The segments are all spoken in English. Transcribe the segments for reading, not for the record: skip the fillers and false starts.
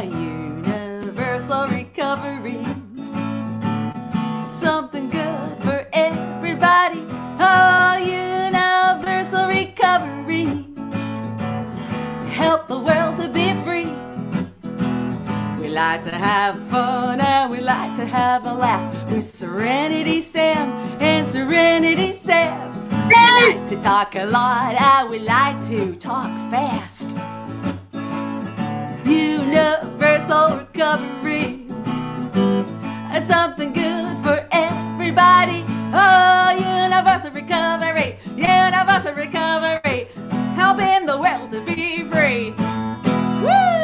A universal recovery. Something good for everybody. Oh, universal recovery. Help the world to be free. We like to have fun and we like to have a laugh with Serenity Sam and Serenity Saf. We like to talk a lot and we like to talk fast. Universal recovery. Something good for everybody. Oh, universal recovery. Universal recovery. Helping the world to be free. Woo!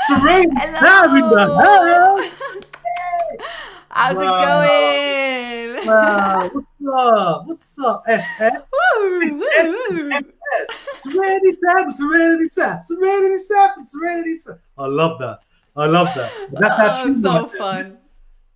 Serenity Sam in the house. How's it going? Wow. What's up? SF? Serenity Sam, Serenity Saf, Serenity Saf, Serenity Saf. I love that. That's our tune. So fun.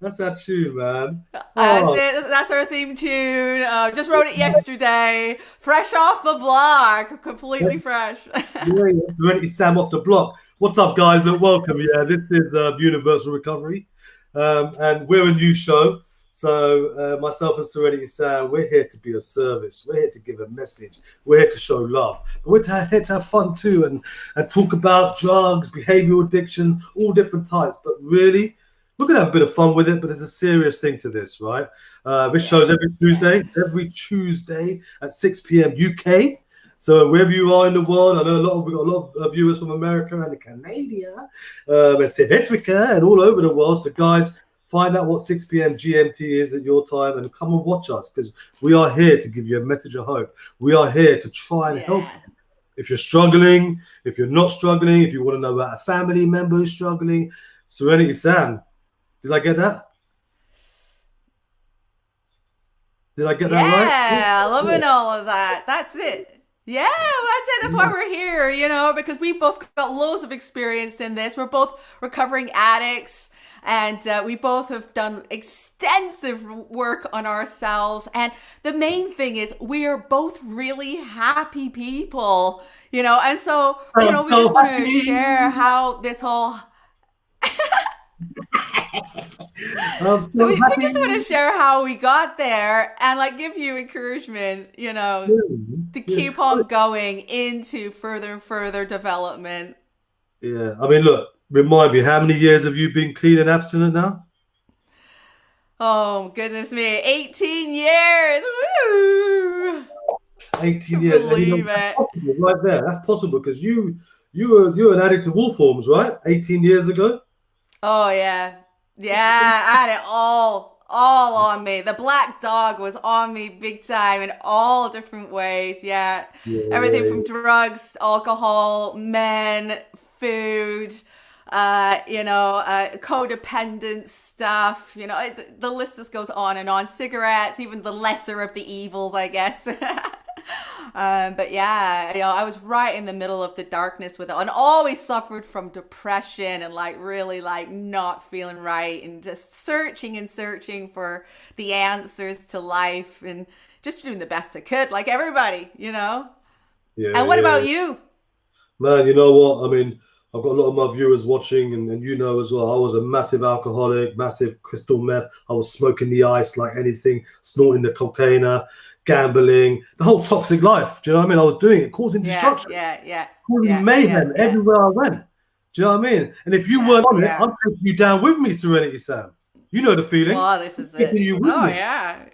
That's our tune, man. That's it. That's our theme tune. Just wrote it yesterday. Fresh off the block. Completely fresh. Yeah, Serenity Sam off the block. What's up, guys? Look, welcome. Yeah, this is Universal Recovery. And we're a new show. So myself and Serenity Sam, we're here to be of service. We're here to give a message. We're here to show love. But we're here to have fun too and talk about drugs, behavioural addictions, all different types. But really, we're going to have a bit of fun with it, but there's a serious thing to this, right? This show's every Tuesday at 6 p.m. UK. So wherever you are in the world, I know we've got a lot of viewers from America and Canada, and South Africa and all over the world. So guys, find out what 6 p.m. GMT is at your time and come and watch us because we are here to give you a message of hope. We are here to try and help you. If you're struggling, if you're not struggling, if you want to know about a family member who's struggling, Serenity Sam. Did I get that? Did I get that right? Yeah, loving all of that. That's it. Yeah, well, that's it. That's why we're here, because we both got loads of experience in this. We're both recovering addicts, and we both have done extensive work on ourselves. And the main thing is we are both really happy people, and so, we just want to share how this whole... So we just want to share how we got there and give you encouragement, to keep on going into further and further development. Yeah, I mean, look, remind me, how many years have you been clean and abstinent now? Oh, goodness me, 18 years. Woo! 18 years. Believe it. Right there, that's possible because you were an addict of all forms, right? 18 years ago. Oh yeah. Yeah, I had it all on me. The black dog was on me big time in all different ways. Yeah. Everything from drugs, alcohol, men, food, codependent stuff. The list just goes on and on. Cigarettes, even the lesser of the evils, I guess. But yeah, I was right in the middle of the darkness with it and always suffered from depression and really not feeling right and just searching for the answers to life and just doing the best I could, like everybody, Yeah. And what about you? Man, you know what? I mean, I've got a lot of my viewers watching and as well, I was a massive alcoholic, massive crystal meth. I was smoking the ice like anything, snorting the cocaine, gambling, the whole toxic life. Do you know what I mean? I was doing it, causing destruction. Causing mayhem everywhere I went. Do you know what I mean? And if you weren't on it, I'm taking you down with me, Serenity Sam. You know the feeling. Oh, this is it. Yeah.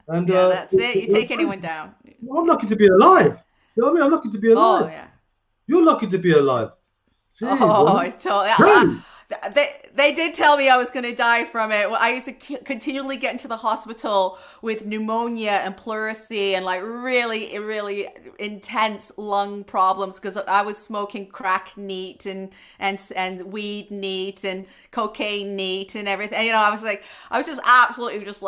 And that's it. You take anyone down. I'm lucky to be alive. You know what I mean? I'm lucky to be alive. Oh, yeah. You're lucky to be alive. Jeez, it's totally... They did tell me I was going to die from it. I used to continually get into the hospital with pneumonia and pleurisy and really, really intense lung problems because I was smoking crack neat and weed neat and cocaine neat and everything. I was just absolutely just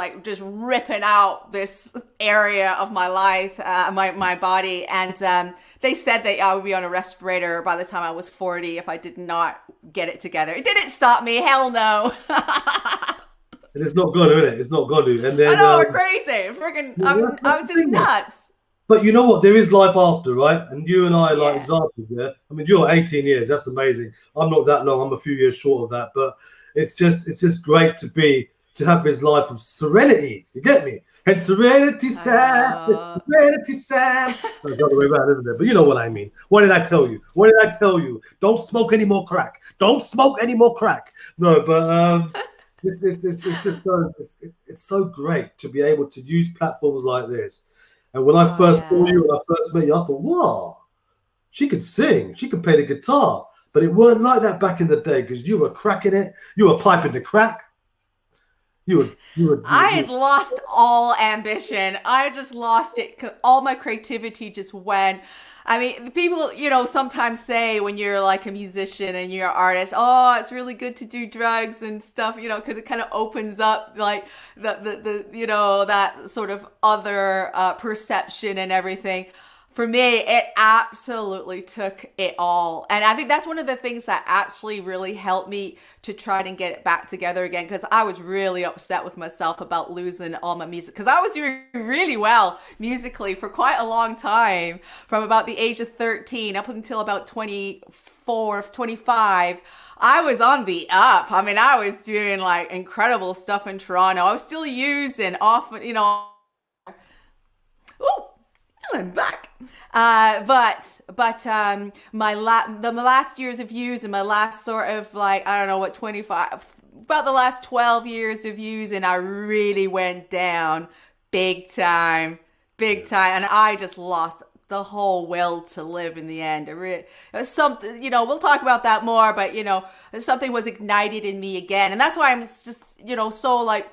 ripping out this area of my life, my body. And they said that I would be on a respirator by the time I was 40 if I did not get it together. It didn't stop me. Hell no. It's not going to, is it? It's not going to. And then, I know, we're crazy. Freaking, I'm just nuts. But you know what? There is life after, right? And you and I are like Yeah. examples, yeah? I mean, you're 18 years. That's amazing. I'm not that long. I'm a few years short of that. But it's just great to have this life of serenity. You get me? And Serenity I Sam, know. Serenity Sam. That's the other way around, isn't it? But you know what I mean. What did I tell you? What did I tell you? Don't smoke any more crack. Don't smoke any more crack. No, but it's just it's so great to be able to use platforms like this. And when I Oh first saw yeah. you, when I first met you, I thought, wow, she could sing, she could play the guitar. But it weren't like that back in the day because you were cracking it, you were piping the crack, I had lost all ambition. I just lost it. All my creativity just went. I mean, people, sometimes say when you're like a musician and you're an artist, oh, it's really good to do drugs and stuff, because it kind of opens up like that sort of other perception and everything. For me, it absolutely took it all. And I think that's one of the things that actually really helped me to try and get it back together again. Because I was really upset with myself about losing all my music. Because I was doing really well musically for quite a long time, from about the age of 13 up until about 24, 25. I was on the up. I mean, I was doing like incredible stuff in Toronto. I was still using often, Ooh, I'm back. The last years of use and my last sort of like, I don't know what, 25, about the last 12 years of use, and I really went down big time, big time. And I just lost the whole will to live in the end. It was something, we'll talk about that more, but something was ignited in me again. And that's why I'm just, so like,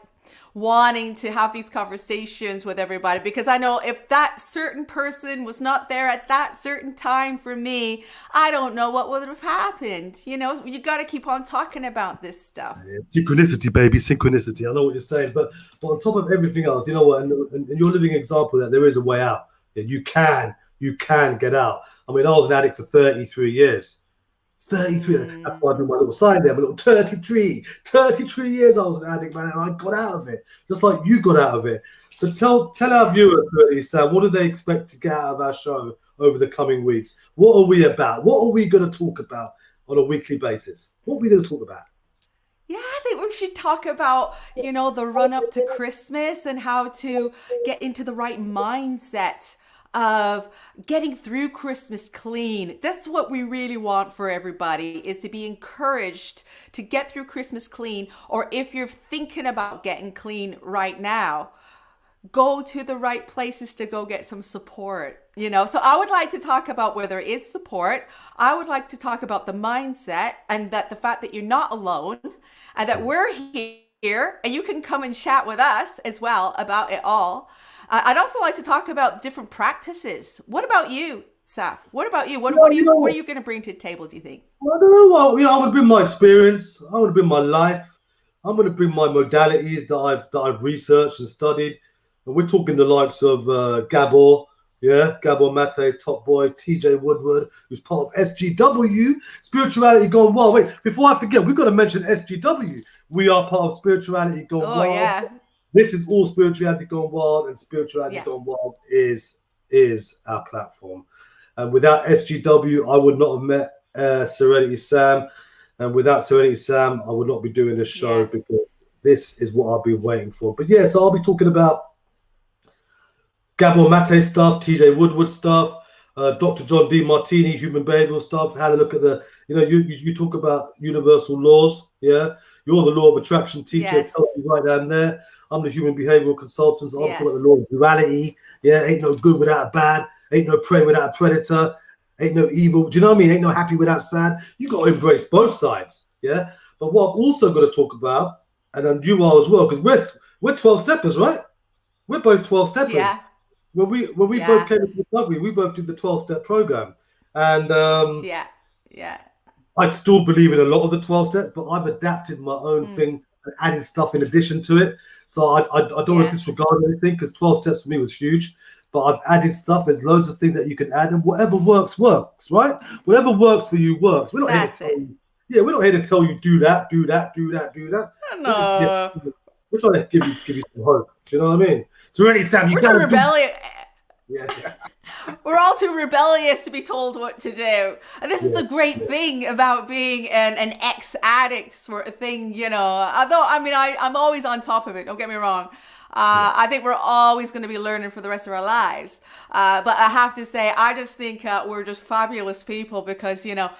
wanting to have these conversations with everybody, because I know if that certain person was not there at that certain time for me, I don't know what would have happened. You got to keep on talking about this stuff. synchronicity, baby, synchronicity. I know what you're saying, but on top of everything else, you know what? And you're a living example that there is a way out. Yeah, you can get out. I mean, I was an addict for 33 years. 33. That's why I do my little sign there, my little 33. 33 years I was an addict, man, and I got out of it. Just like you got out of it. So tell our viewers, Sam, what do they expect to get out of our show over the coming weeks? What are we about? What are we going to talk about on a weekly basis? What are we going to talk about? Yeah, I think we should talk about, the run up to Christmas and how to get into the right mindset of getting through Christmas clean. That's what we really want for everybody, is to be encouraged to get through Christmas clean. Or if you're thinking about getting clean right now, go to the right places to go get some support. So I would like to talk about where there is support. I would like to talk about the mindset, and that the fact that you're not alone, and that we're here and you can come and chat with us as well about it all. I'd also like to talk about different practices. What about you, Saf? What about you? What are you going to bring to the table, do you think? Well, I don't know. Well, I would bring my experience. I would bring my life. I'm going to bring my modalities that I've researched and studied. And we're talking the likes of Gabor, Gabor Mate, Top Boy, TJ Woodward, who's part of SGW, Spirituality Gone Wild. Wait, before I forget, we've got to mention SGW. We are part of Spirituality Gone Wild. Oh, yeah. This is all Spirituality Gone Wild, and Spirituality Gone Wild is our platform. And without SGW, I would not have met Serenity Sam. And without Serenity Sam, I would not be doing this show, because this is what I've been waiting for. But yeah, so I'll be talking about Gabor Mate stuff, TJ Woodward stuff, Dr. John D. Martini, human behavioral stuff, how to look at the, you talk about universal laws, yeah? You're the law of attraction teacher, Yes. tell you right down there. I'm the human behavioral consultant. I'm talking about the law of duality. Yeah, ain't no good without a bad. Ain't no prey without a predator. Ain't no evil. Do you know what I mean? Ain't no happy without sad. You got to embrace both sides. Yeah. But what I'm also going to talk about, and then you are as well, because we're 12 steppers, right? We're both 12 steppers. Yeah. When we both came to recovery, we both did the 12-step program, and I still believe in a lot of the 12 steps, but I've adapted my own thing and added stuff in addition to it. So I don't want to disregard anything, because 12 steps for me was huge. But I've added stuff. There's loads of things that you can add, and whatever works, right? Whatever works for you works. We're not here to tell you. Yeah, we're not here to tell you do that. No. We're trying to give you some hope. Do you know what I mean? Serenity Sam, We're trying to rebel. Yeah. We're all too rebellious to be told what to do. And this is Yeah. the great thing about being an ex-addict sort of thing, you know. Although, I mean, I'm always on top of it, don't get me wrong. Yeah. I think we're always going to be learning for the rest of our lives. But I have to say, I just think we're just fabulous people because, you know,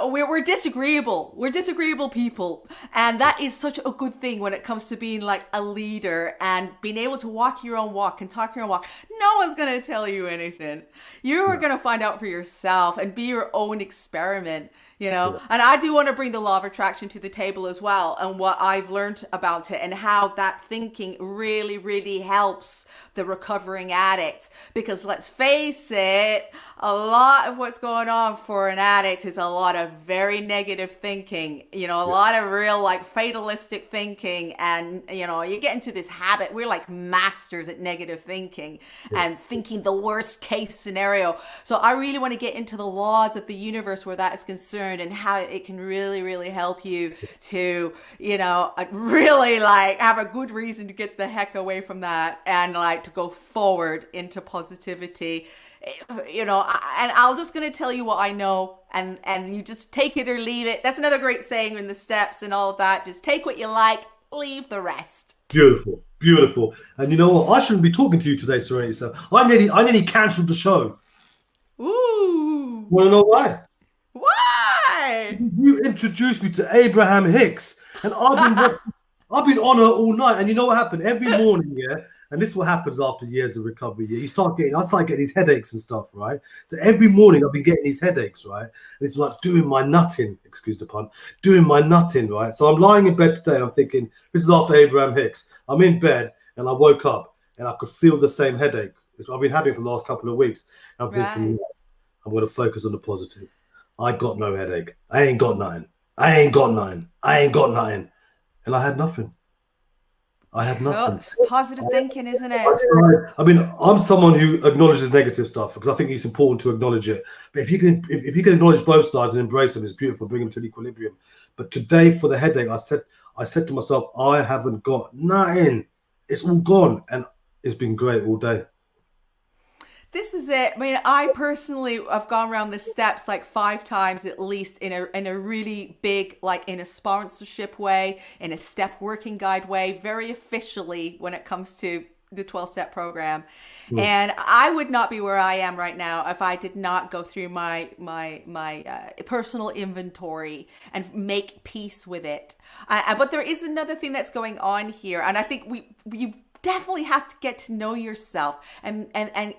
we're disagreeable. We're disagreeable people. And that is such a good thing when it comes to being like a leader and being able to walk your own walk and talk your own walk. No one's going to tell you anything. You are Yeah. going to find out for yourself and be your own experiment, you know. Yeah. And I do want to bring the law of attraction to the table as well, and what I've learned about it and how that thinking really helps the recovering addict. Because let's face it, a lot of what's going on for an addict is a lot of very negative thinking, you know, a lot of real like fatalistic thinking. And, you know, you get into this habit. We're like masters at negative thinking and thinking the worst case scenario. So I really want to get into the laws of the universe where that is concerned and how it can really help you to, you know, really like have a good reason to get the heck away from that and like to go forward into positivity. You know, and I'm just going to tell you what I know, and you just take it or leave it. That's another great saying in the steps and all of that. Just take what you like, leave the rest. Beautiful, beautiful. And you know what? I shouldn't be talking to you today, Serenity Sam. I nearly cancelled the show. Ooh, Want to know why? why? You introduced me to Abraham Hicks, and I've been on her all night. And you know what happened? Every morning, yeah. And this is what happens after years of recovery. Yeah, I start getting these headaches and stuff, right? So every morning I've been getting these headaches, right? And it's like doing my nutting, excuse the pun, doing my nutting, right? So I'm lying in bed today and I'm thinking, this is after Abraham Hicks. I'm in bed and I woke up and I could feel the same headache. I've been having it for the last couple of weeks. And I'm thinking, Right. I'm going to focus on the positive. I got no headache. I ain't got nothing. I ain't got nothing. I ain't got nothing. And I had nothing. I had Cool. nothing. It's positive thinking, isn't it? I mean, I'm someone who acknowledges negative stuff because I think it's important to acknowledge it. But if you can acknowledge both sides and embrace them, it's beautiful. Bring them to an equilibrium. But today, for the headache, I said to myself, I haven't got nothing. It's all gone, and it's been great all day. This is it. I mean, I personally have gone around the steps like 5 times at least in a really big, like in a sponsorship way, in a step working guide way, very officially when it comes to the 12-step program. And I would not be where I am right now if I did not go through my personal inventory and make peace with it. But there is another thing that's going on here, and I think you definitely have to get to know yourself and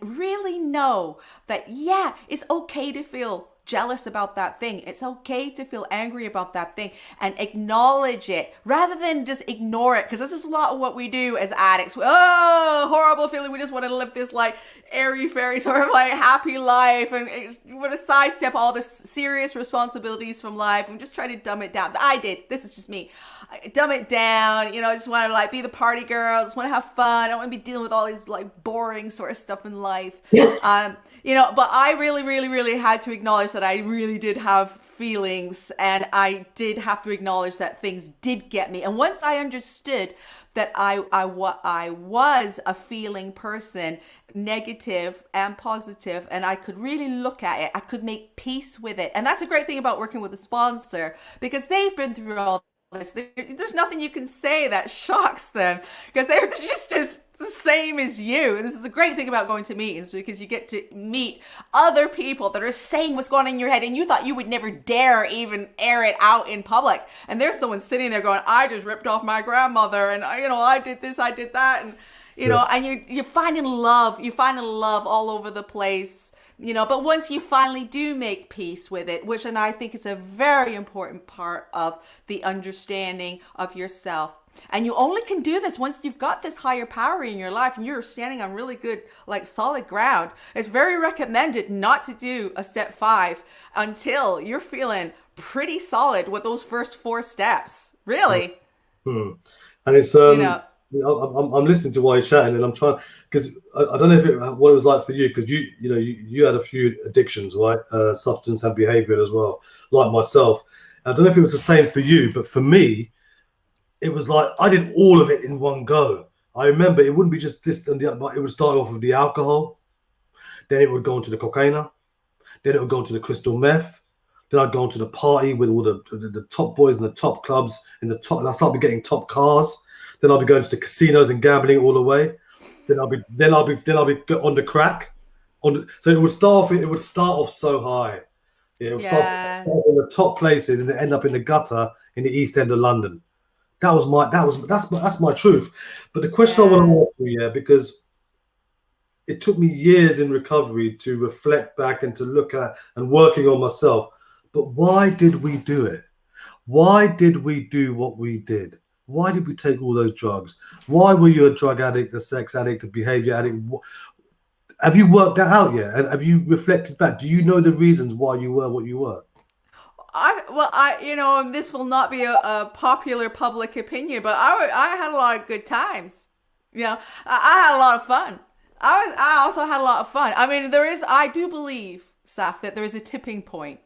really know that, yeah, it's okay to feel jealous about that thing. It's okay to feel angry about that thing and acknowledge it rather than just ignore it. Because this is a lot of what we do as addicts. Oh, horrible feeling. We just want to live this like airy fairy sort of like happy life and we want to sidestep all the serious responsibilities from life and just try to dumb it down. I did. This is just me. I dumb it down. You know, I just want to like be the party girl. I just want to have fun. I don't want to be dealing with all these like boring sort of stuff in life. You know, but I really had to acknowledge that I really did have feelings and I did have to acknowledge that things did get me. And once I understood that I was a feeling person, negative and positive, and I could really look at it, I could make peace with it. And that's a great thing about working with a sponsor because they've been through all this. There's nothing you can say that shocks them because they're just as the same as you. And this is a great thing about going to meetings because you get to meet other people that are saying what's going on in your head and you thought you would never dare even air it out in public. And there's someone sitting there going, I just ripped off my grandmother and you know, I did this, I did that. And you know, and you're finding love all over the place. You know, but once you finally do make peace with it, which and I think is a very important part of the understanding of yourself. And you only can do this once you've got this higher power in your life and you're standing on really good, like solid ground. It's very recommended not to do a step 5 until you're feeling pretty solid with those first 4 steps. Really. And it's You know, I'm listening to why you're chatting, and I'm trying because I don't know what it was like for you because you had a few addictions, right? Substance and behavioural as well, like myself. I don't know if it was the same for you, but for me, it was like I did all of it in one go. I remember it wouldn't be just this and the other, but it would start off with the alcohol. Then it would go into the cocaine. Then it would go into the crystal meth. Then I'd go into the party with all the top boys in the top clubs in the top. And I started getting top cars. Then I'll be going to the casinos and gambling all the way. Then I'll be on the crack. So it would start off so high. Yeah, it would start in the top places and then end up in the gutter in the East End of London. That's my truth. But the question I want to ask you, because it took me years in recovery to reflect back and to look at and working on myself. But why did we do it? Why did we do what we did? Why did we take all those drugs? Why were you a drug addict, a sex addict, a behavior addict? Have you worked that out yet? And have you reflected back? Do you know the reasons why you were what you were? This will not be a popular public opinion, but I had a lot of good times. I had a lot of fun. I also had a lot of fun. I mean, I do believe, Saf, that there is a tipping point.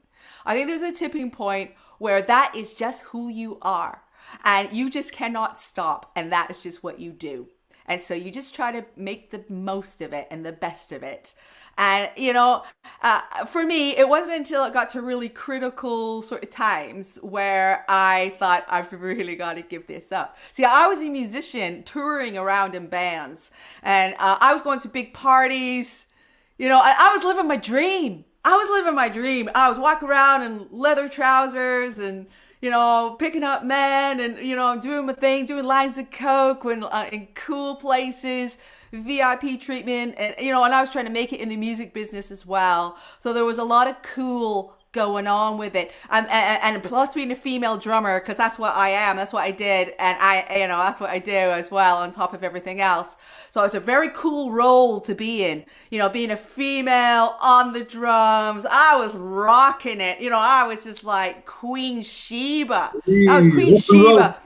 I think there's a tipping point where that is just who you are and you just cannot stop. And that is just what you do. And so you just try to make the most of it and the best of it. And, for me, it wasn't until it got to really critical sort of times where I thought, I've really got to give this up. See, I was a musician touring around in bands and I was going to big parties. I was living my dream. I was walking around in leather trousers and, picking up men and, doing my thing, doing lines of coke when in cool places, VIP treatment. And, and I was trying to make it in the music business as well. So there was a lot of cool going on with it. And plus being a female drummer, because that's what I am. That's what I did. And that's what I do as well on top of everything else. So it's a very cool role to be in, being a female on the drums. I was rocking it. I was just like Queen Sheba. I was Queen Sheba.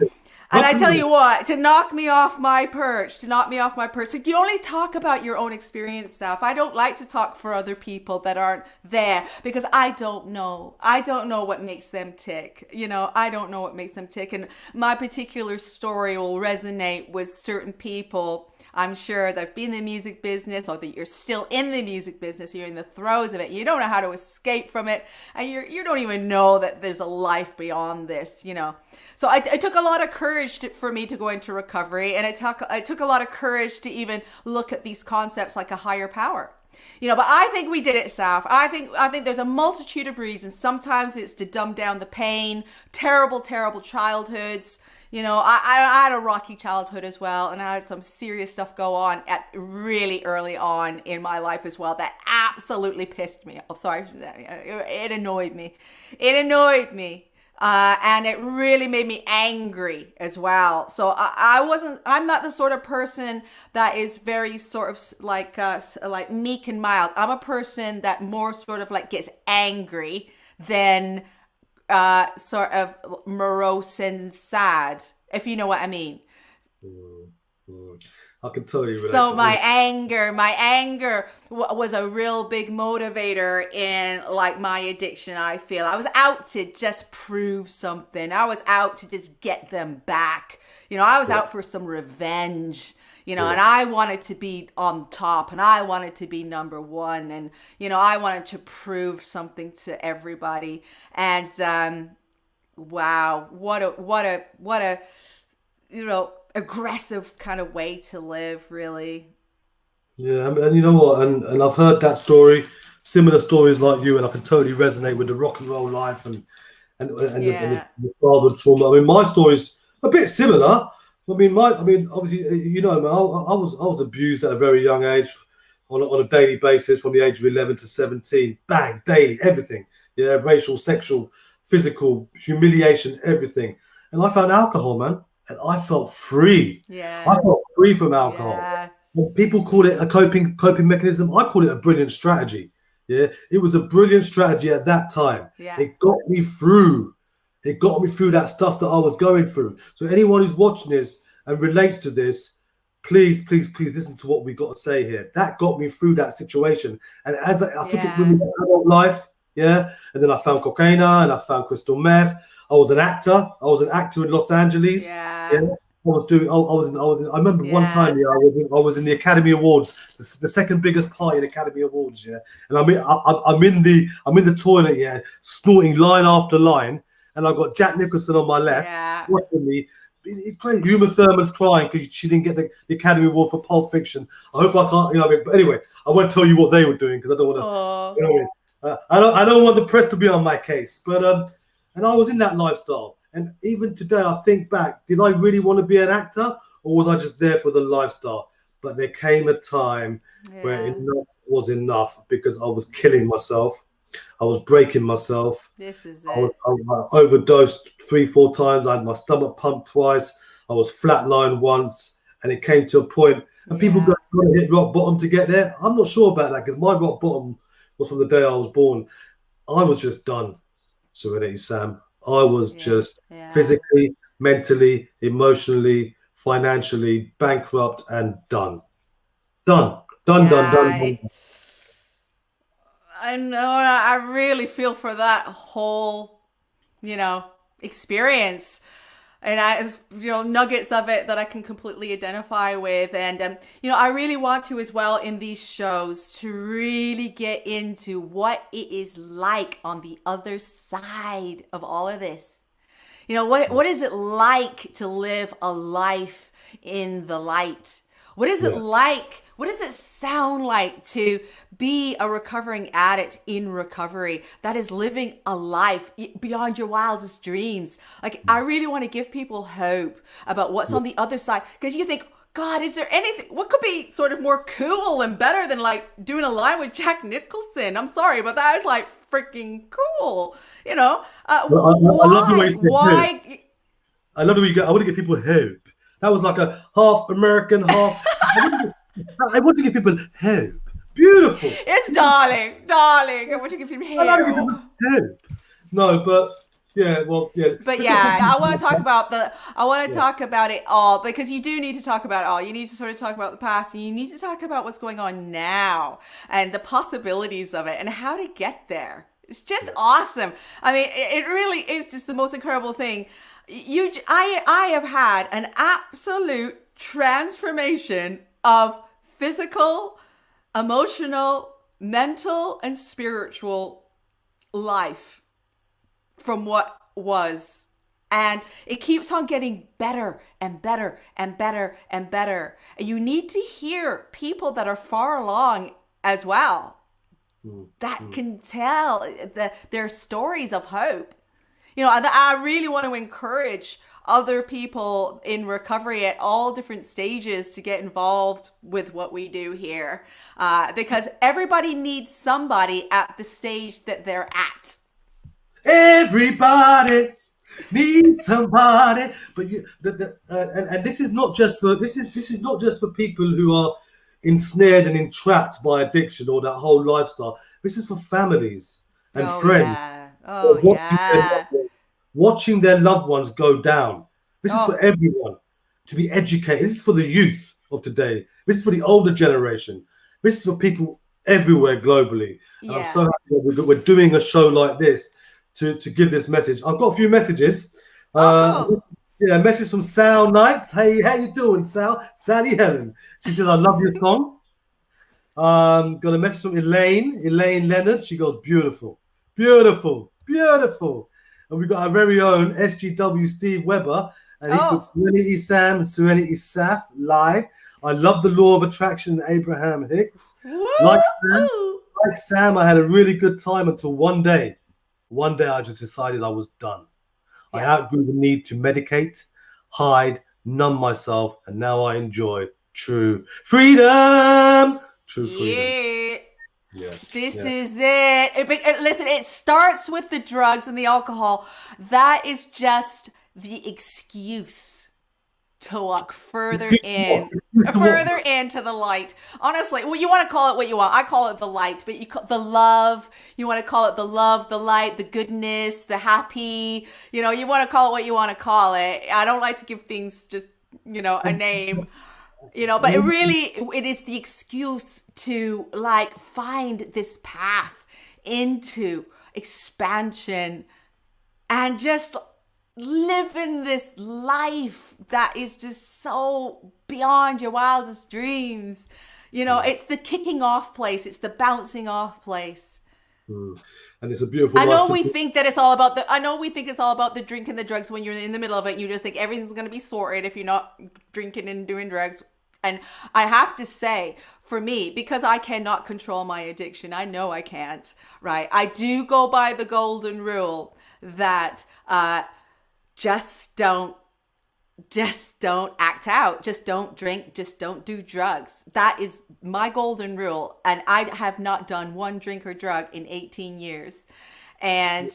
And I tell you what, to knock me off my perch, like you only talk about your own experience, Saf. I don't like to talk for other people that aren't there because I don't know. I don't know what makes them tick. I don't know what makes them tick. And my particular story will resonate with certain people, I'm sure, that have been in the music business or that you're still in the music business, you're in the throes of it, you don't know how to escape from it, and you don't even know that there's a life beyond this, So it took a lot of courage for me to go into recovery, and it took a lot of courage to even look at these concepts like a higher power. But I think we did it, Saf. I think there's a multitude of reasons. Sometimes it's to dumb down the pain, terrible childhoods. I had a rocky childhood as well, and I had some serious stuff go on at really early on in my life as well that absolutely pissed me off. Sorry, it annoyed me. And it really made me angry as well. So I'm not the sort of person that is very sort of like meek and mild. I'm a person that more sort of like gets angry than sort of morose and sad, if you know what I mean. I can tell you. So my anger was a real big motivator in like my addiction. I feel I was out to just prove something. I was out to just get them back. I was out for some revenge. And I wanted to be on top and I wanted to be number one. And, I wanted to prove something to everybody. And, wow, what a, aggressive kind of way to live, really. Yeah. And you know what? And I've heard that story, similar stories like you, and I can totally resonate with the rock and roll life and the childhood trauma. I mean, my story's a bit similar. Obviously, man, I was abused at a very young age on a daily basis from the age of 11 to 17. Bang, daily, everything. Yeah, racial, sexual, physical, humiliation, everything. And I found alcohol, man, and I felt free. Yeah. I felt free from alcohol. Yeah. When people call it a coping mechanism, I call it a brilliant strategy. Yeah, it was a brilliant strategy at that time. Yeah. It got me through. It got me through that stuff that I was going through. So anyone who's watching this and relates to this, please listen to what we got to say here. That got me through that situation. And as I took it with me to adult life, and then I found cocaine and I found crystal meth. I was an actor in Los Angeles. Yeah. I remember one time, yeah, I was in the Academy Awards, the second biggest party in Academy Awards, yeah. And I'm in the toilet, yeah, snorting line after line, and I've got Jack Nicholson on my left Yeah. watching me. It's great. Uma Thurman's crying because she didn't get the Academy Award for Pulp Fiction. I hope I can't, but anyway, I won't tell you what they were doing because I don't want to. Oh. I don't want the press to be on my case, but and I was in that lifestyle. And even today, I think back, did I really want to be an actor, or was I just there for the lifestyle? But there came a time where enough was enough because I was killing myself. I was breaking myself. This is I it. overdosed 3-4 times. I had my stomach pumped twice. I was flatlined once. And it came to a point, and people got to hit rock bottom to get there. I'm not sure about that because my rock bottom was from the day I was born. I was just done, Serenity Sam. I was just physically, mentally, emotionally, financially bankrupt and done. Done. I know. I really feel for that whole, experience. And nuggets of it that I can completely identify with. And, I really want to as well in these shows to really get into what it is like on the other side of all of this. What is it like to live a life in the light? What is it like? What does it sound like to be a recovering addict in recovery that is living a life beyond your wildest dreams? Like, I really want to give people hope about what's on the other side. Because you think, God, is there anything, what could be sort of more cool and better than like doing a line with Jack Nicholson? I'm sorry, but that is like freaking cool. I love the way you say hope. I love the way you go. I want to give people hope. That was like a half American, half. I want to give people hope. Beautiful. It's darling. I want to give people hope. No, but yeah, well, yeah. But yeah, I want to talk about talk about it all because you do need to talk about it all. You need to sort of talk about the past and you need to talk about what's going on now and the possibilities of it and how to get there. It's just awesome. I mean, it really is just the most incredible thing. I have had an absolute transformation of physical, emotional, mental, and spiritual life from what was. And it keeps on getting better and better and better and better. And you need to hear people that are far along as well that can tell their stories of hope. I really want to encourage other people in recovery at all different stages to get involved with what we do here because everybody needs somebody at the stage that they're at. Everybody needs somebody, but and this is not just for this is not just for people who are ensnared and entrapped by addiction or that whole lifestyle. This is for families and friends. Watching their loved ones go down. This is for everyone to be educated. This is for the youth of today. This is for the older generation. This is for people everywhere globally. Yeah. I'm so happy that we're doing a show like this to give this message. I've got a few messages. Cool. Yeah, a message from Sal Knights. Hey, how you doing, Sal? Sally Helen. She says, I love your song. Got a message from Elaine Leonard. She goes, beautiful. And we got our very own SGW Steve Webber, and he put Serenity Sam and Serenity Saf live. I love the law of attraction, Abraham Hicks. Like Sam, I had a really good time until one day. One day I just decided I was done. Yeah. I outgrew the need to medicate, hide, numb myself, and now I enjoy true freedom. True freedom. Yeah. This is it. Listen, it starts with the drugs and the alcohol. That is just the excuse to walk further into the light. Honestly, well, you want to call it what you want. I call it the light, but you call the love. You want to call it the love, the light, the goodness, the happy. You want to call it what you want to call it. I don't like to give things just, a name. But it is the excuse to find this path into expansion and just living this life that is just so beyond your wildest dreams. It's the kicking off place. It's the bouncing off place. And it's a beautiful I life know to we be. think that it's all about I know we think it's all about the drink and the drugs when you're in the middle of it. And you just think everything's going to be sorted if you're not drinking and doing drugs. And I have to say, for me, because I cannot control my addiction, I know I can't, right? I do go by the golden rule that just don't act out. Just don't drink. Just don't do drugs. That is my golden rule. And I have not done one drink or drug in 18 years. And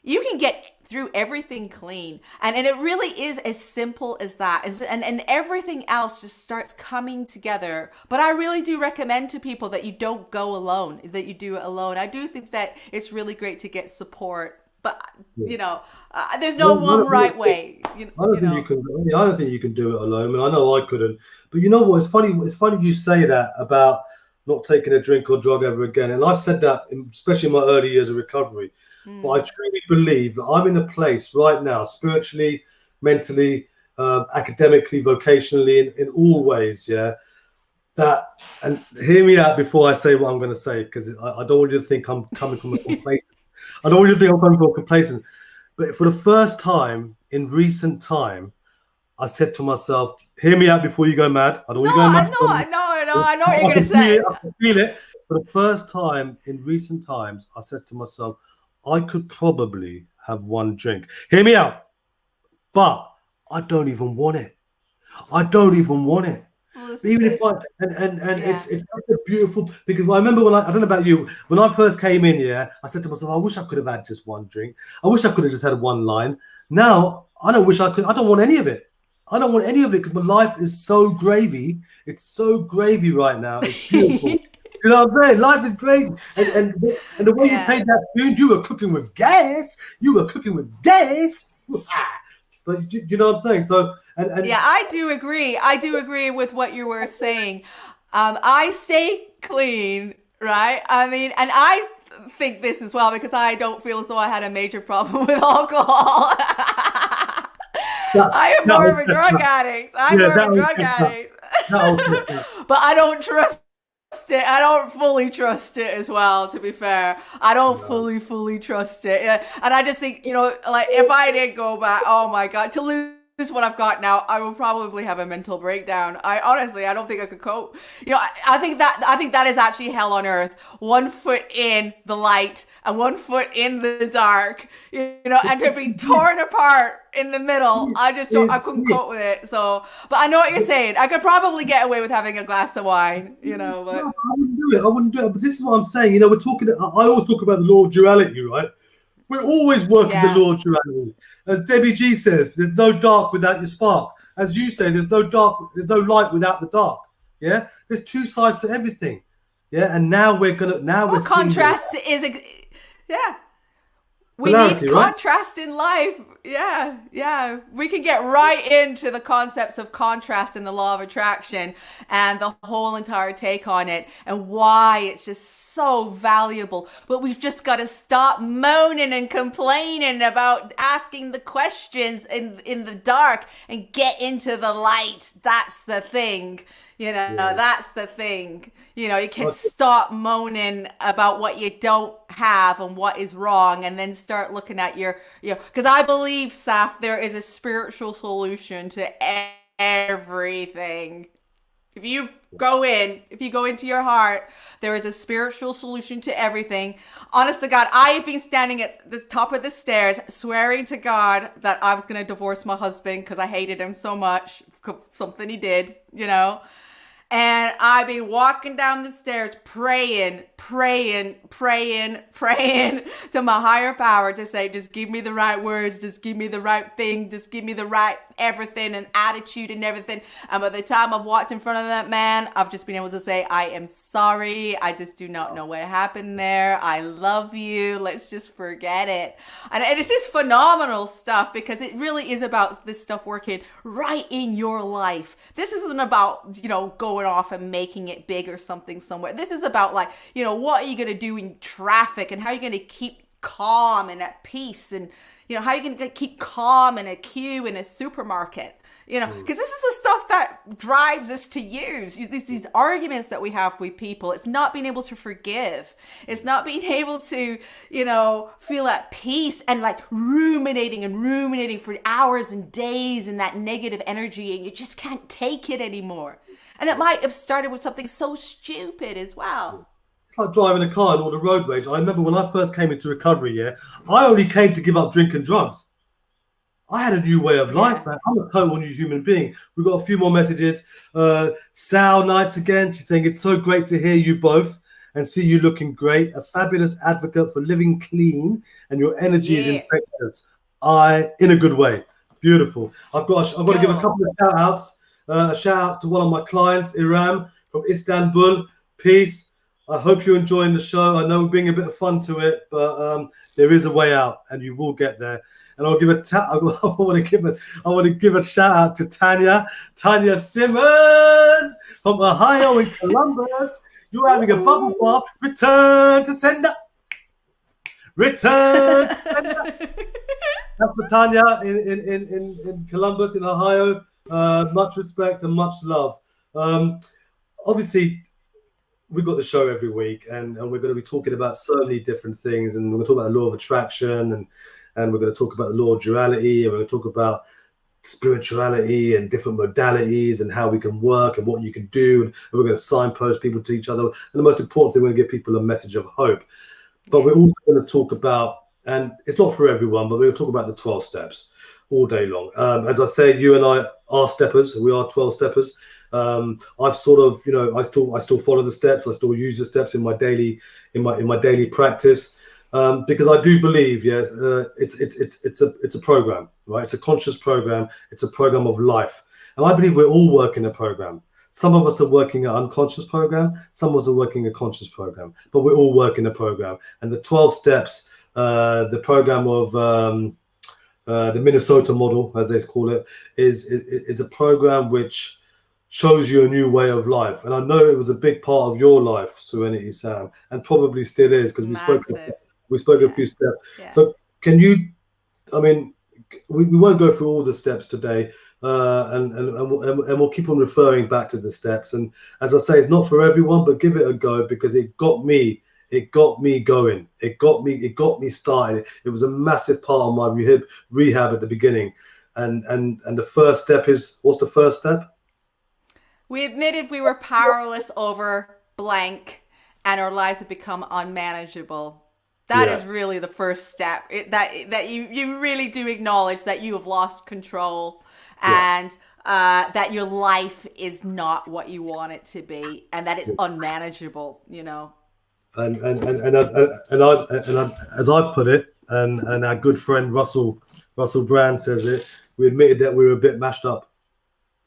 you can get through everything clean. And it really is as simple as that. And everything else just starts coming together. But I really do recommend to people that you don't go alone, that you do it alone. I do think that it's really great to get support. But, there's no one right way. I don't think you can. I don't think you can do it alone. I mean, I know I couldn't. But you know what? It's funny. It's funny you say that about not taking a drink or drug ever again. And I've said that, especially in my early years of recovery. But I truly believe that I'm in a place right now, spiritually, mentally, academically, vocationally, in all ways. Yeah. That, and hear me out before I say what I'm going to say, because I don't want you to think I'm coming from a complacent. I don't want you to think I'm coming from complacent. But for the first time in recent time, I said to myself, hear me out before you go mad. I don't want you to go mad. No, I know what you're going to say. I can feel it. For the first time in recent times, I said to myself, I could probably have one drink. Hear me out. But I don't even want it. I don't even want it. Even if I it's such a beautiful, because I remember when I don't know about you, when I first came in here, I said to myself, I wish I could have had just one drink. I wish I could have just had one line. Now I don't wish I could. I don't want any of it. I don't want any of it because my life is so gravy. It's so gravy right now. It's beautiful. You know what I'm saying? Life is crazy. And the way you paid that tune, you were cooking with gas. You were cooking with gas. But you know what I'm saying? So and yeah, I do agree. I do agree with what you were saying. I stay clean, right? I mean, and I think this as well because I don't feel as though I had a major problem with alcohol. I am more of a drug addict. I'm more of a drug addict. But I don't trust it. I don't fully trust it as well, to be fair. I don't fully trust it. Yeah. And I just think, like if I did go back, oh my God, to lose what I've got now, I will probably have a mental breakdown. I don't think I could cope. I think that is actually hell on earth. 1 foot in the light and 1 foot in the dark, and to be torn apart in the middle. I couldn't cope with it. So, but I know what you're saying. I could probably get away with having a glass of wine, but no, I wouden't do it. But this is what I'm saying. We're talking. I always talk about the law of duality, right? We're always working the law of duality. As Debbie G says, there's no dark without your spark. As you say, there's no light without the dark. Yeah, there's two sides to everything. Yeah, and now we're contrast is we need contrast in life. Yeah. We can get right into the concepts of contrast in the law of attraction and the whole entire take on it and why it's just so valuable. But we've just got to stop moaning and complaining about asking the questions in the dark and get into the light. That's the thing. That's the thing. You can stop moaning about what you don't have and what is wrong and then start looking at because I believe, Saf, there is a spiritual solution to everything. If you go into your heart, there is a spiritual solution to everything. Honest to God, I've been standing at the top of the stairs swearing to God that I was going to divorce my husband because I hated him so much, something he did, And I've been walking down the stairs praying to my higher power to say, just give me the right words, just give me the right thing, just give me the right everything and attitude and everything. And by the time I've walked in front of that man, I've just been able to say, I am sorry. I just do not know what happened there. I love you. Let's just forget it. And it's just phenomenal stuff because it really is about this stuff working right in your life. This isn't about, going off and making it big or something somewhere. This is about what are you going to do in traffic and how are you going to keep calm and at peace? And, how are you going to keep calm in a queue in a supermarket? Because this is the stuff that drives us to use these arguments that we have with people. It's not being able to forgive. It's not being able to, feel at peace and like ruminating for hours and days in that negative energy, and you just can't take it anymore. And it might have started with something so stupid as well. It's like driving a car and all the road rage. I remember when I first came into recovery, I only came to give up drink and drugs. I had a new way of life, man. I'm a total new human being. We've got a few more messages. Sal Knights again. She's saying, it's so great to hear you both and see you looking great. A fabulous advocate for living clean, and your energy is infectious. In a good way. Beautiful. I've got to give a couple of shout outs. A shout out to one of my clients, Iram from Istanbul. Peace. I hope you're enjoying the show. I know we're bringing a bit of fun to it, but there is a way out, and you will get there. And I want to give a shout out to Tanya Simmons from Ohio in Columbus. You're having a bubble bath. Return to sender. Return to sender. That's for Tanya in Columbus in Ohio. Much respect and much love. Obviously, we've got the show every week, and we're going to be talking about so many different things, and we're going to talk about the law of attraction, and we're going to talk about the law of duality, and we're going to talk about spirituality and different modalities and how we can work and what you can do, and we're going to signpost people to each other. And the most important thing, we're going to give people a message of hope. But we're also going to talk about, and it's not for everyone, but we're going to talk about the 12 steps all day long. As I say, you and I are steppers. We are 12 steppers. I've sort of, I still follow the steps. I still use the steps in my daily practice, because I do believe, it's a program, right? It's a conscious program. It's a program of life, and I believe we're all working a program. Some of us are working an unconscious program. Some of us are working a conscious program, but we're all working a program. And the 12 steps, the program of the Minnesota model, as they call it, is a program which shows you a new way of life. And I know it was a big part of your life, Serenity Sam, and probably still is, because we spoke a few steps. Yeah. So can you, we won't go through all the steps today, and we'll keep on referring back to the steps. And as I say, it's not for everyone, but give it a go, because it got me going. It got me started. It was a massive part of my rehab at the beginning. And the first step is, what's the first step? We admitted we were powerless over blank, and our lives have become unmanageable. That is really the first step. That you really do acknowledge that you have lost control, and that your life is not what you want it to be, and that it's unmanageable. And as I've put it, and our good friend Russell Brand says it, we admitted that we were a bit mashed up.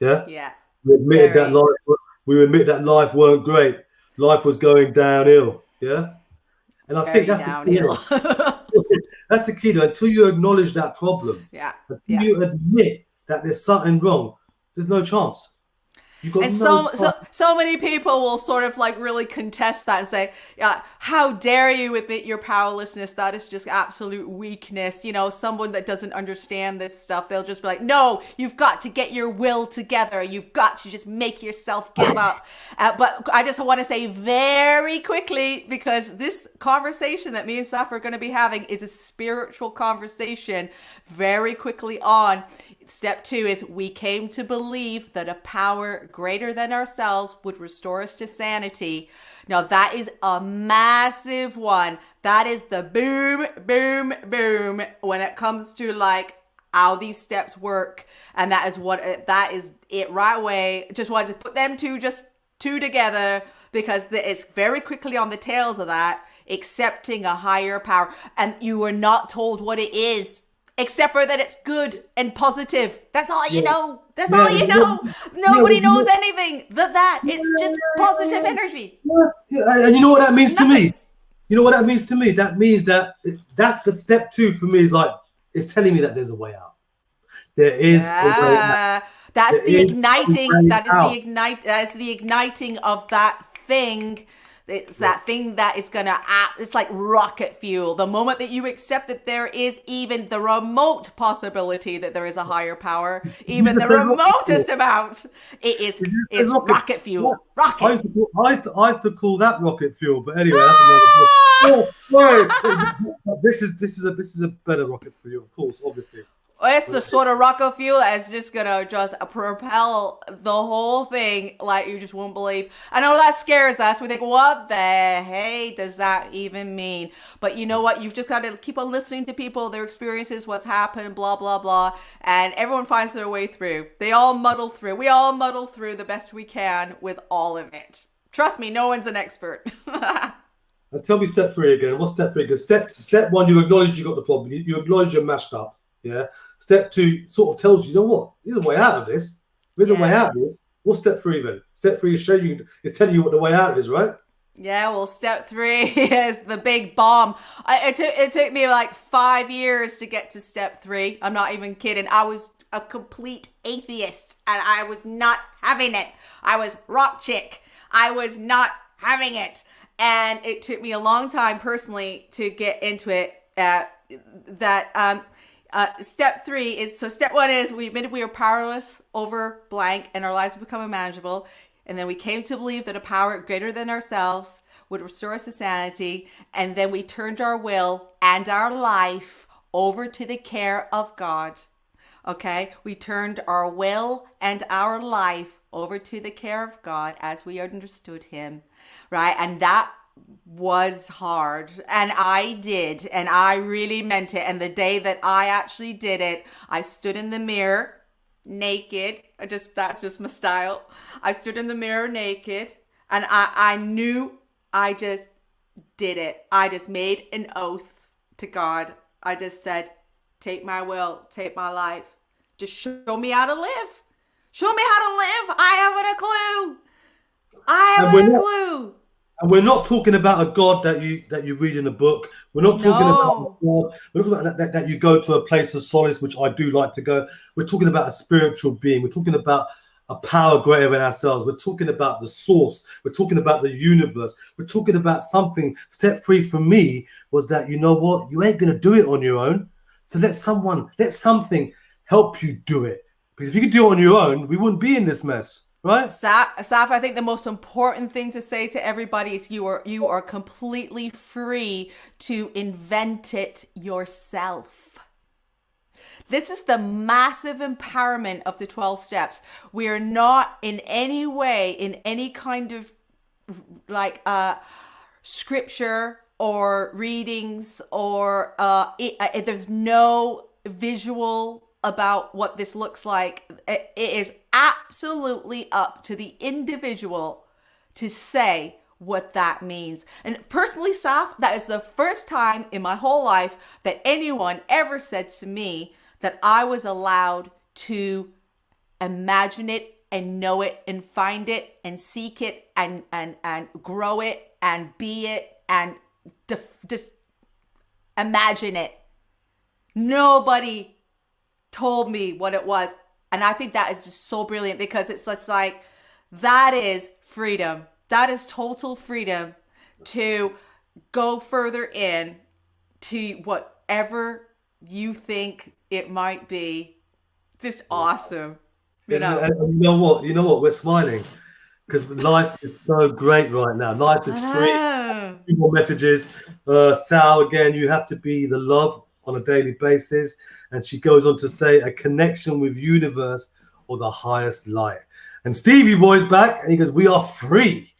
Yeah. Yeah. We admitted that life weren't great. Life was going downhill. Yeah. And I think that's downhill. That's the key, though. Until you acknowledge that problem, until you admit that there's something wrong, there's no chance. And so many people will sort of like really contest that and say, how dare you admit your powerlessness? That is just absolute weakness. Someone that doesn't understand this stuff, they'll just be like, no, you've got to get your will together. You've got to just make yourself give up. But I just want to say very quickly, because this conversation that me and Saf are going to be having is a spiritual conversation. Very quickly on, step 2 is we came to believe that a power greater than ourselves would restore us to sanity. Now that is a massive one. That is the boom, boom, boom when it comes to like how these steps work. And that is it right away. Just wanted to put them two together, because it's very quickly on the tails of that, accepting a higher power. And you are not told what it is, except for that it's good and positive. That's all you know. That's all you know. Nobody knows anything. That it's just positive energy. Yeah. And you know what that means to me? That means that that's the step 2 for me, is like, it's telling me that there's a way out. There is a way out. That's the igniting. That is the igniting of that thing It's that thing that is going to act, it's like rocket fuel. The moment that you accept that there is even the remote possibility that there is a higher power, even the remotest amount, it's rocket fuel. Yeah. Rocket. I used to call that rocket fuel, but anyway, that's another this is a better rocket fuel, of course, obviously. It's the sort of rocket fuel that's just gonna just propel the whole thing like you just won't believe. I know that scares us. We think, what the hey does that even mean? But you know what? You've just got to keep on listening to people, their experiences, what's happened, blah, blah, blah. And everyone finds their way through. They all muddle through. We all muddle through the best we can with all of it. Trust me, no one's an expert. And tell me step 3 again. What's step 3? Because step 1, you acknowledge you got the problem. You acknowledge you're mashed up. Yeah. Step 2 sort of tells you, you know what? There's a way out of this. There's a way out of it. What's step 3 then? Step 3 is telling you what the way out is, right? Yeah, well, step 3 is the big bomb. It took me like 5 years to get to step 3. I'm not even kidding. I was a complete atheist and I was not having it. I was rock chick. I was not having it. And it took me a long time personally to get into it. Step 3 is, so step 1 is we admitted we were powerless over blank and our lives would become unmanageable. And then we came to believe that a power greater than ourselves would restore us to sanity. And then we turned our will and our life over to the care of God. Okay? We turned our will and our life over to the care of God as we understood him. Right? And that was hard, and I did, and I really meant it. And the day that I actually did it, I stood in the mirror naked. That's just my style. I stood in the mirror naked, and I knew I just did it. I just made an oath to God. I just said, take my will, take my life. Just show me how to live. Show me how to live. I haven't a clue. And we're not talking about a God that you read in a book. We're not talking about a God. We're not talking about that you go to a place of solace, which I do like to go. We're talking about a spiritual being. We're talking about a power greater than ourselves. We're talking about the source. We're talking about the universe. We're talking about something. Step 3 for me was that, you know what? You ain't going to do it on your own. So let something help you do it. Because if you could do it on your own, we wouldn't be in this mess. Right. Saf, I think the most important thing to say to everybody is you are completely free to invent it yourself. This is the massive empowerment of the 12 steps. We are not in any way in any kind of like scripture or readings or there's no visual about what this looks like. It is absolutely up to the individual to say what that means. And personally, Saf, that is the first time in my whole life that anyone ever said to me that I was allowed to imagine it and know it and find it and seek it and grow it and be it and just imagine it. Nobody told me what it was. And I think that is just so brilliant because it's just like, that is freedom. That is total freedom to go further in to whatever you think it might be. Just awesome. You know what? We're smiling because life is so great right now. Life is free. A few more messages. Sal, again, you have to be the love on a daily basis. And she goes on to say a connection with universe or the highest light. And Stevie Boy's back and he goes, we are free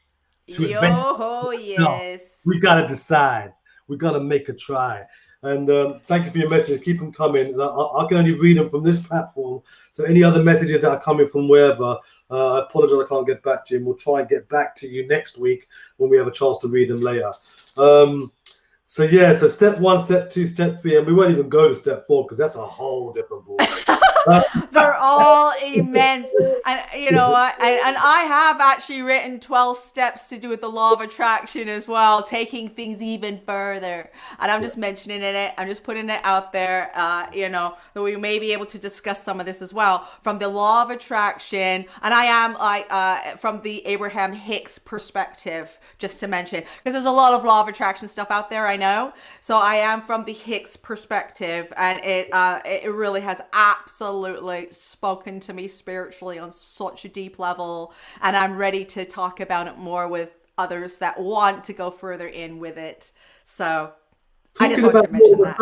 to yes. We got to decide. We got to make a try. And thank you for your messages. Keep them coming. I can only read them from this platform. So any other messages that are coming from wherever, I apologize I can't get back to you. We'll try and get back to you next week when we have a chance to read them later. So step 1, step 2, step 3, and we won't even go to step 4 because that's a whole different ball. They're all immense. And you know what? And I have actually written 12 steps to do with the law of attraction as well, taking things even further. And I'm just mentioning it. I'm just putting it out there, that we may be able to discuss some of this as well from the law of attraction. And I am from the Abraham Hicks perspective, just to mention, because there's a lot of law of attraction stuff out there, I know. So I am from the Hicks perspective, and it really has absolutely spoken to me spiritually on such a deep level, and I'm ready to talk about it more with others that want to go further in with it. So I just wanted to mention that.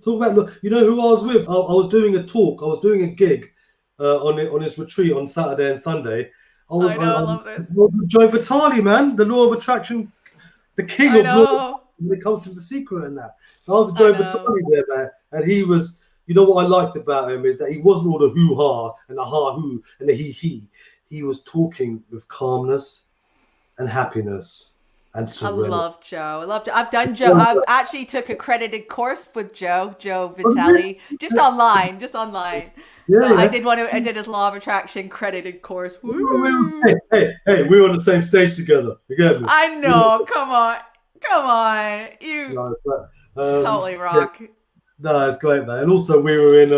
Talk about, you know who I was with? I was doing a talk. I was doing a gig on his retreat on Saturday and Sunday. I love this. Joe Vitale, man, the law of attraction, the king of law when it comes to The Secret and that. So I was Joe Vitale there, man, and he was. You know what I liked about him is that he wasn't all the hoo-ha and the ha-hoo and the he-he. He was talking with calmness and happiness and serenity. I love Joe. I've done Joe. I've actually took accredited course with Joe Vitale, just online. Yeah, so I did his law of attraction credited course. Hey, we're on the same stage together. You get me? I know. Come on. You totally rock. Yeah. No, it's great, man. And also we were in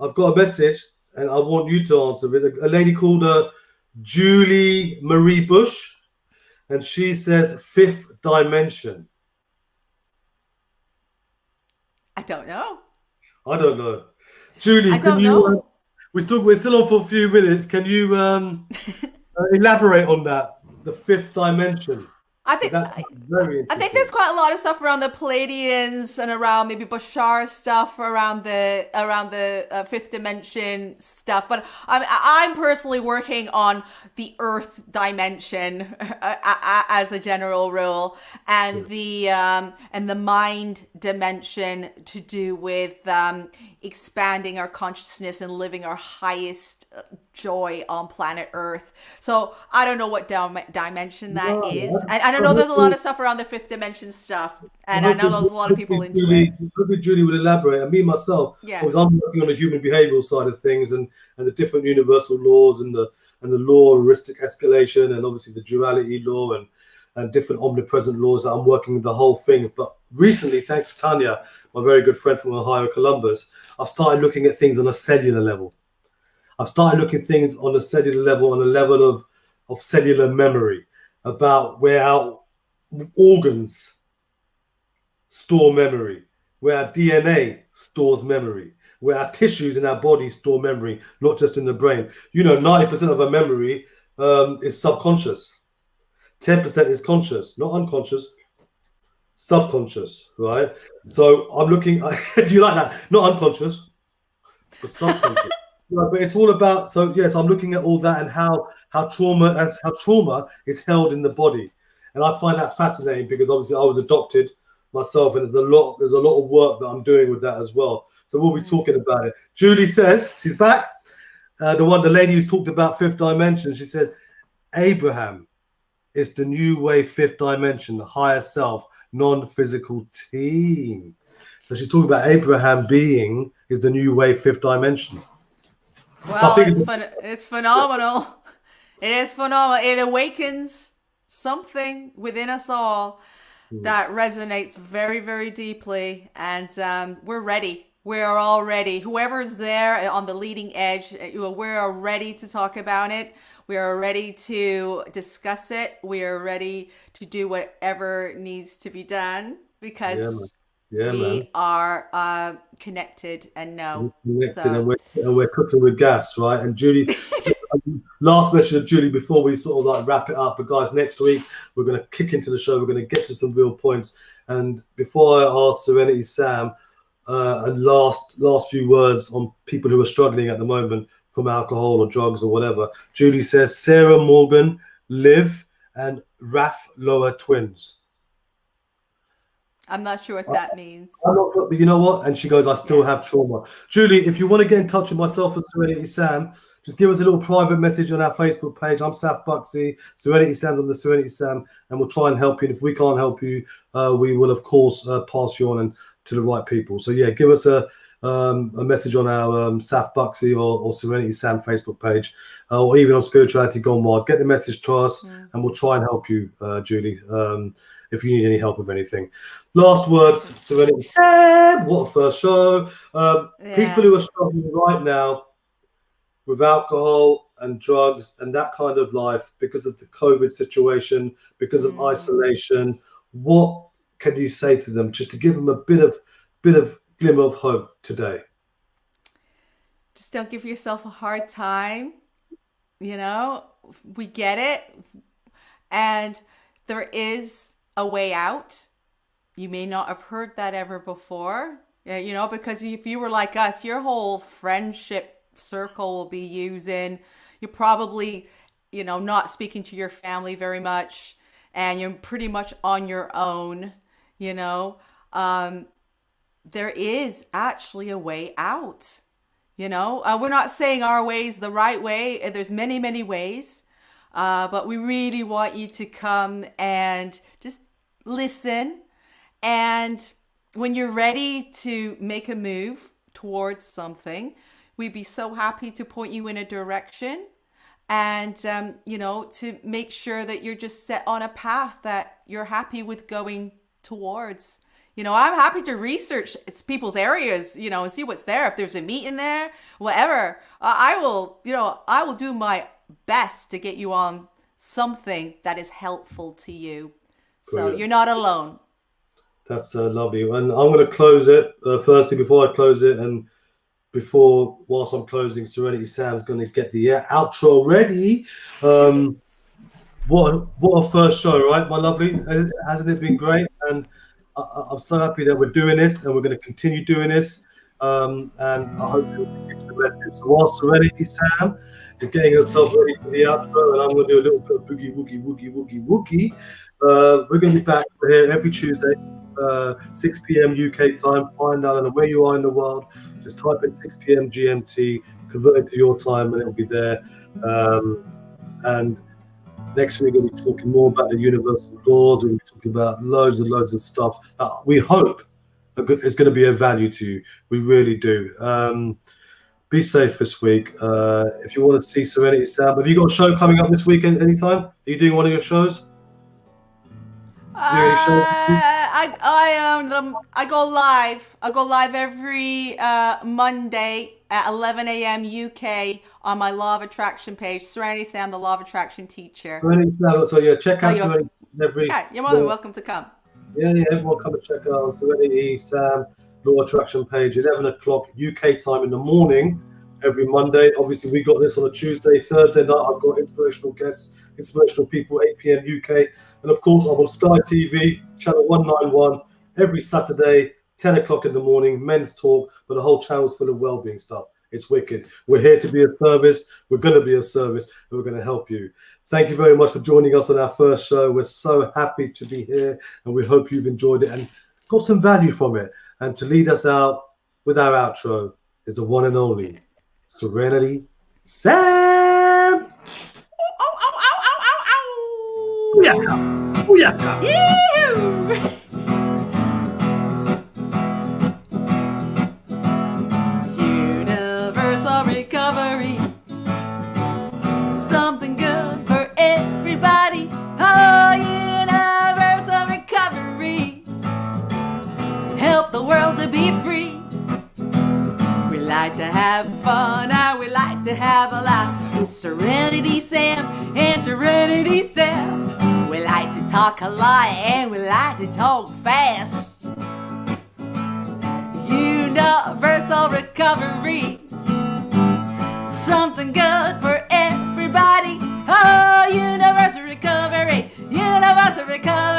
I've got a message and I want you to answer it. A lady called Julie Marie Bush, and she says fifth dimension. I don't know. Julie, I don't know. We're still on for a few minutes. Can you elaborate on that? The fifth dimension. I think there's quite a lot of stuff around the Pleiadians and around maybe Bashar's stuff around the fifth dimension stuff. But I'm personally working on the Earth dimension as a general rule, and the mind dimension to do with expanding our consciousness and living our highest joy on planet Earth. So I don't know what dimension that is. And I know there's a lot of stuff around the fifth dimension stuff. And I know there's a lot of people into it. Maybe Julie would elaborate. And me myself, because I'm working on the human behavioural side of things and the different universal laws and the law of heuristic escalation and obviously the duality law and different omnipresent laws that I'm working with the whole thing. But recently, thanks to Tanya, my very good friend from Ohio, Columbus, I've started looking at things on a cellular level. I've started looking at things on a cellular level, on a level of cellular memory, about where our organs store memory, where our DNA stores memory, where our tissues in our body store memory, not just in the brain. 90% of our memory is subconscious. 10% is conscious, not unconscious, subconscious, right? So I'm looking, do you like that? Not unconscious, but subconscious. But it's all about, so yes, I'm looking at all that and how trauma is held in the body. And I find that fascinating because obviously I was adopted myself, and there's a lot of work that I'm doing with that as well. So we'll be talking about it. Julie says, she's back. The lady who's talked about fifth dimension, she says, Abraham is the new way fifth dimension, the higher self, non-physical team. So she's talking about Abraham being is the new way fifth dimension. Well, it's phenomenal. It is phenomenal. It awakens something within us all that resonates very, very deeply. And we're ready. We're all ready. Whoever's there on the leading edge, we're ready to talk about it. We are ready to discuss it. We are ready to do whatever needs to be done because we are connected and know. And we're cooking with gas, right? And Julie, last message of Julie before we sort of like wrap it up. But guys, next week we're going to kick into the show. We're going to get to some real points. And before I ask Serenity Sam, and last few words on people who are struggling at the moment from alcohol or drugs or whatever. Julie says Sarah Morgan, Liv, and Raf Lower twins. I'm not sure what that means. I'm not sure, but you know what? And she goes, I still have trauma. Julie, if you want to get in touch with myself and Serenity Sam, just give us a little private message on our Facebook page. I'm Saf Buxy. Serenity Sam's on the Serenity Sam, and we'll try and help you. And if we can't help you, we will, of course, pass you on and to the right people. So, yeah, give us a a message on our Saf Buxy or Serenity Sam Facebook page, or even on Spirituality Gone Wild. Get the message to us, and we'll try and help you, Julie, if you need any help with anything. Last words, Serenity Sam. What a first show. People who are struggling right now with alcohol and drugs and that kind of life because of the COVID situation, because of isolation, what can you say to them just to give them a bit of glimmer of hope today? Just don't give yourself a hard time. You know, we get it. And there is a way out. You may not have heard that ever before, you know, because if you were like us, your whole friendship circle will be using. You're probably, you know, not speaking to your family very much, and you're pretty much on your own, you know. There is actually a way out, you know. We're not saying our way is the right way. There's many, many ways, but we really want you to come and just listen. And when you're ready to make a move towards something, we'd be so happy to point you in a direction and, you know, to make sure that you're just set on a path that you're happy with going towards. You know, I'm happy to research people's areas, you know, and see what's there. If there's a meeting there, whatever, I will do my best to get you on something that is helpful to you. So you're not alone. That's lovely. And I'm going to close it. Firstly, before I close it, and whilst I'm closing, Serenity Sam's going to get the outro ready. What a first show, right, my lovely? Hasn't it been great? And I'm so happy that we're doing this, and we're going to continue doing this. And I hope you'll get the message. So while Serenity Sam is getting herself ready for the outro, and I'm going to do a little bit of boogie woogie. We're going to be back here every Tuesday, 6 p.m. UK time. Find out where you are in the world. Just type in 6 p.m. GMT, convert it to your time, and it'll be there. And next week, we're going to be talking more about the universal laws. We're going to be talking about loads and loads of stuff that we hope is going to be of value to you. We really do. Be safe this week. If you want to see Serenity Sam, have you got a show coming up this weekend anytime? Are you doing one of your shows? I go live. I go live every Monday at 11 a.m. UK on my Law of Attraction page. Serenity Sam, the Law of Attraction teacher. Serenity Sam. So yeah, check out Serenity every. Yeah, you're more than welcome to come. Yeah, everyone come and check out Serenity Sam Law of Attraction page, 11 o'clock UK time in the morning every Monday. Obviously, we got this on a Tuesday. Thursday night, I've got inspirational guests, inspirational people, 8 p.m. UK. And of course, I'm on Sky TV, channel 191, every Saturday, 10 o'clock in the morning, men's talk, but the whole channel's full of well-being stuff. It's wicked. We're here to be of service. We're going to be of service, and we're going to help you. Thank you very much for joining us on our first show. We're so happy to be here, and we hope you've enjoyed it and got some value from it. And to lead us out with our outro is the one and only Serenity Sam. Booyaka! Booyaka! Universal recovery. Something good for everybody. Oh, universal recovery. Help the world to be free. We like to have fun, and we like to have a laugh with Serenity Sam and Serenity Saf. We like to talk a lot and we like to talk fast. Universal recovery. Something good for everybody. Oh, universal recovery. Universal recovery.